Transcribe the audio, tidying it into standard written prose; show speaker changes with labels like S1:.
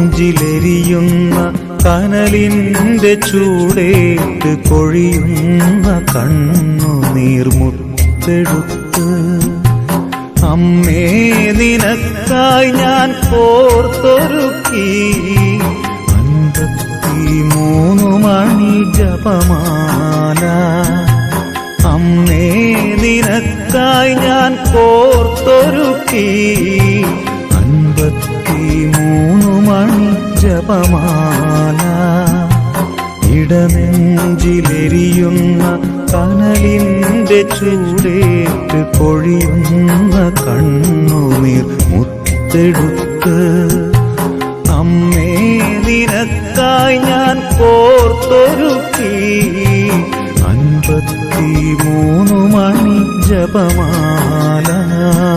S1: ഇടനെഞ്ചിലെരിയുന്ന കനലിന്റെ ചൂടേറ്റ് കൊഴിയുന്ന കണ്ണുനീർമുത്തെടുത്ത് അമ്മേ നിനക്കായി ഞാൻ കോർത്തൊരുക്കി 53 മണി ജപമാല. അമ്മേ നിനക്കായി ഞാൻ കോർത്തൊരുക്കി 53 മണി ജപമാല. ഇടനെഞ്ചിലെരിയുന്ന കനലിന്റെ ചൂടേറ്റ് കൊഴിയുന്ന കണ്ണുനീർ മുത്തെടുത്ത് അമ്മേ നിനക്കായി ഞാൻ കോർത്തൊരുക്കി 53 മണി ജപമാല.